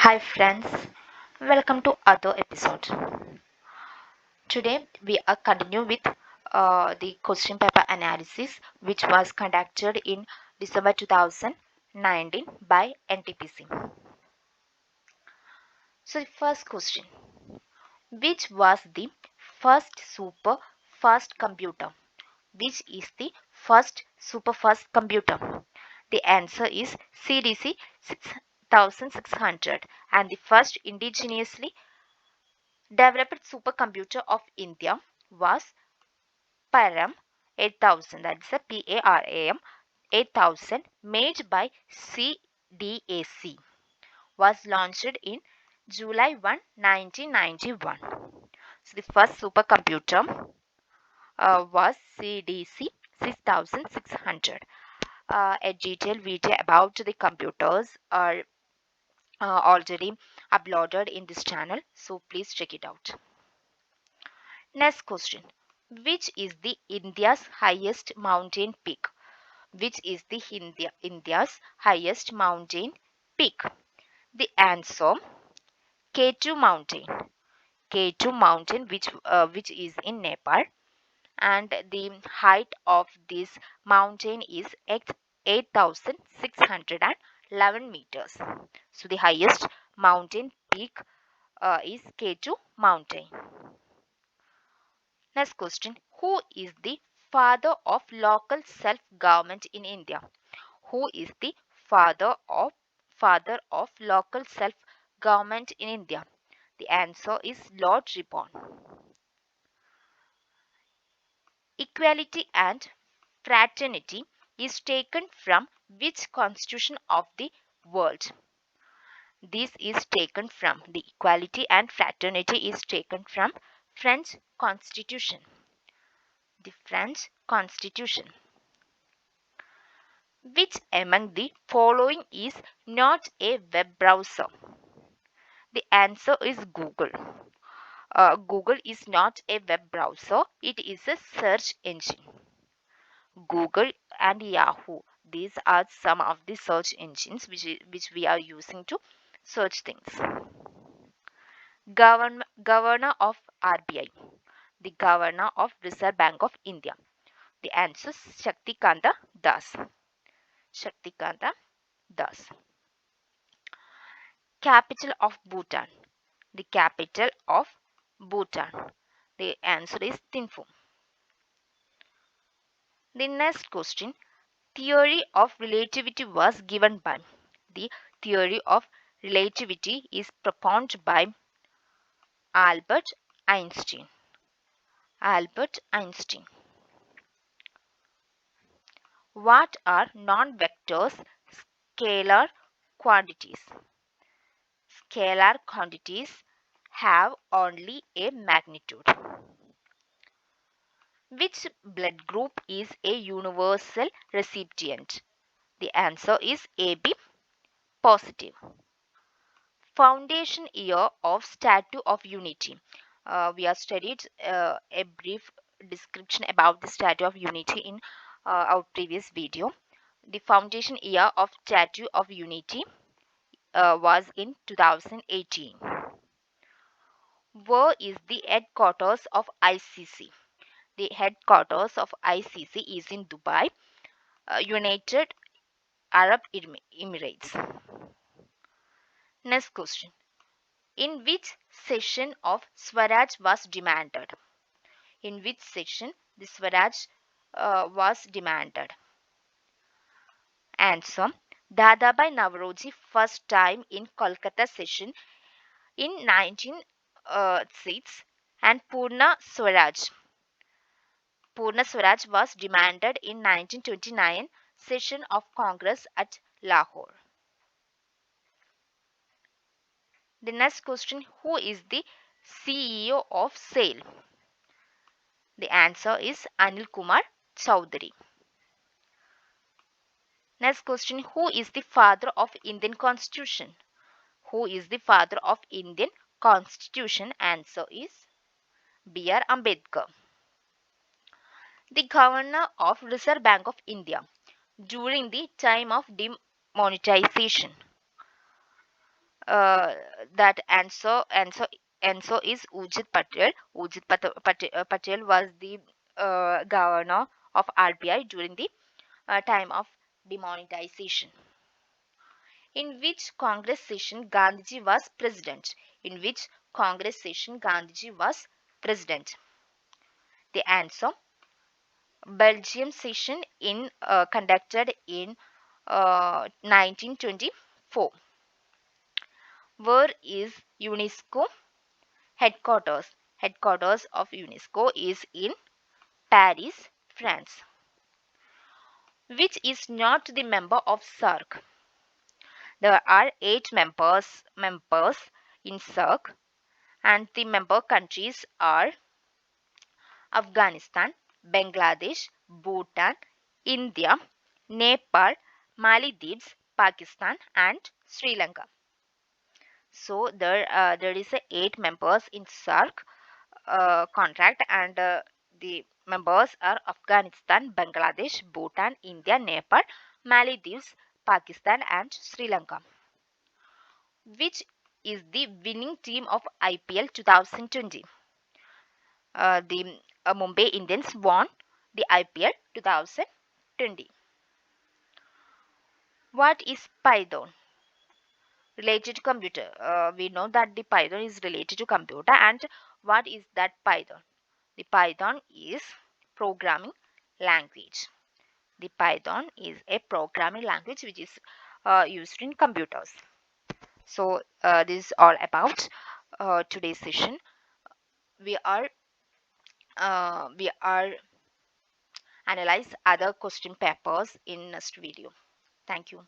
Hi friends, welcome to other episode. Today we are continue with the question paper analysis which was conducted in December 2019 by NTPC. So the first question, which was the first super fast computer? Which is the first super fast computer? The answer is CDC 6600 and the first indigenously developed supercomputer of India was Param 8000, that is a PARAM 8000, made by CDAC, was launched in July 1, 1991. So the first supercomputer was CDC 6600. A detailed video about the computers are already uploaded in this channel, so please check it out. Next question. Which is the India's highest mountain peak? Which is the India's highest mountain peak? The answer K2 mountain. K2 mountain which is in Nepal, and the height of this mountain is 8,611 meters. So the highest mountain peak is K2 mountain. Next question. Who is the father of local self-government in India? Who is the father of local self-government in India? The answer is Lord Ripon. Equality and fraternity is taken from which constitution of the world? This is taken from the equality and fraternity is taken from French Constitution. The French Constitution. Which among the following is not a web browser? The answer is Google. Google is not a web browser, it is a search engine. Google and Yahoo, these are some of the search engines which we are using to search things. Governor of RBI, the governor of Reserve Bank of India. The answer is Shaktikanta Das. Shaktikanta Das. Capital of Bhutan. The capital of Bhutan. The answer is Thimphu. The next question. Theory of relativity was given by. The theory of relativity is propounded by Albert Einstein. Albert Einstein. What are non-vectors scalar quantities? Scalar quantities have only a magnitude. Which blood group is a universal recipient? The answer is AB positive. Foundation year of Statue of Unity. We have studied a brief description about the Statue of Unity in our previous video. The foundation year of Statue of Unity was in 2018. Where is the headquarters of ICC? The headquarters of ICC is in Dubai, United Arab Emirates. Next question. In which section of Swaraj was demanded? In which section the Swaraj was demanded? Answer. Dadabhai Naoroji first time in Kolkata session in 1906 and Purna Swaraj. Purna Swaraj was demanded in 1929 session of Congress at Lahore. The next question, who is the CEO of SAIL? The answer is Anil Kumar Chowdhury. Next question, who is the father of Indian Constitution? Who is the father of Indian Constitution? Answer is B.R. Ambedkar. The governor of Reserve Bank of India during the time of demonetization. uh, that answer is Ujit Patel. Patel was the governor of RBI during the time of demonetization. In which Congress session Gandhiji was president? In which Congress session Gandhiji was president? The answer: Belgium session in conducted in 1924. Where is UNESCO headquarters? Headquarters of UNESCO is in Paris, France. Which is not the member of SAARC? There are 8 members in SAARC, and the member countries are Afghanistan, Bangladesh, Bhutan, India, Nepal, Maldives, Pakistan, and Sri Lanka. So there is 8 members in SAARC contract, and the members are Afghanistan, Bangladesh, Bhutan, India, Nepal, Maldives, Pakistan, and Sri Lanka. Which is the winning team of IPL 2020? The Mumbai Indians won the IPL 2020. What is Python? Related to computer. We know that the Python is related to computer, and what is that Python? The Python is programming language. The Python is a programming language which is used in computers. So this is all about today's session. We are analyze other question papers in next video. Thank you.